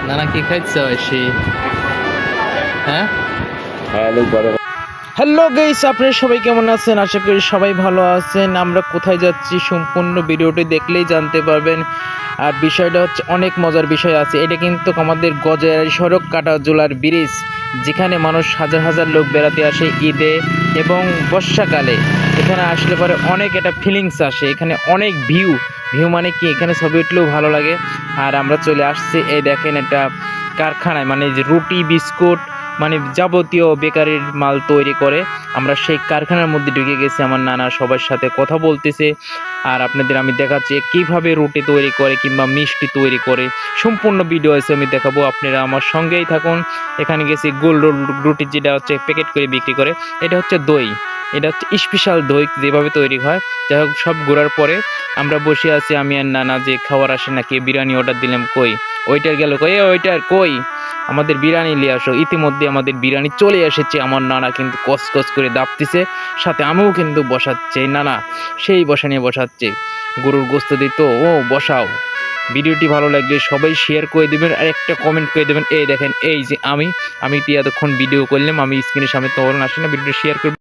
নানা কি খাইছো এসে? হ্যাঁ হ্যালো গাইস, আপনারা সবাই কেমন আছেন? আশা করি সবাই ভালো আছেন। আমরা কোথায় যাচ্ছি সম্পূর্ণ ভিডিওটি দেখলেই জানতে পারবেন। আর বিষয়টা হচ্ছে অনেক মজার বিষয় আছে। এটা কিন্তু আমাদের গজারিয়া সড়ক কাটাজোলার ব্রিজ, যেখানে মানুষ হাজার হাজার লোক বেড়াতে আসে ঈদে এবং বর্ষাকালে। এখানে আসলে পরে অনেক একটা ফিলিংস আসে, এখানে অনেক ভিউ মানে কি, এখানে ছবি উঠলেও ভালো লাগে। আর আমরা চলে আসছি, এই দেখেন একটা কারখানায়, মানে যে রুটি বিস্কুট মানে যাবতীয় বেকারির মাল তৈরি করে। আমরা সেই কারখানার মধ্যে ঢুকে গেছি, আমার নানা সবার সাথে কথা বলতেছে। আর আপনাদের আমি দেখাচ্ছি কিভাবে রুটি তৈরি করে কিংবা মিষ্টি তৈরি করে। সম্পূর্ণ ভিডিও আছে, আমি দেখাবো, আপনারা আমার সঙ্গেই থাকুন। এখানে গেছি গোল রুটি, যেটা হচ্ছে প্যাকেট করে বিক্রি করে। এটা হচ্ছে দই, এটা হচ্ছে স্পেশাল দই যেভাবে তৈরি হয়। যাই হোক, সব ঘোরার পরে আমরা বসে আছি, আমি আর নানা, যে খাবার আসে নাকি, বিরিয়ানি অর্ডার দিলাম, কই ওইটার গেল, কই ওইটার কই, আমাদের বিরিয়ানি নিয়ে আসো। ইতিমধ্যে আমাদের বিরিয়ানি চলে এসেছে। আমার নানা কিন্তু কসকস করে দাপতেছে, সাথে আমিও কিন্তু বসাচ্ছে। নানা সেই বসা নিয়ে বসাচ্ছে, গরুর গোস্ত দিত। ও বসাও। ভিডিওটি ভালো লাগলে সবাই শেয়ার করে দেবেন আর একটা কমেন্ট করে দেবেন। এই দেখেন, এই যে আমি এতক্ষণ ভিডিও করলাম, আমি স্ক্রিনের সামনে তো আসে না, ভিডিওটি শেয়ার করবেন।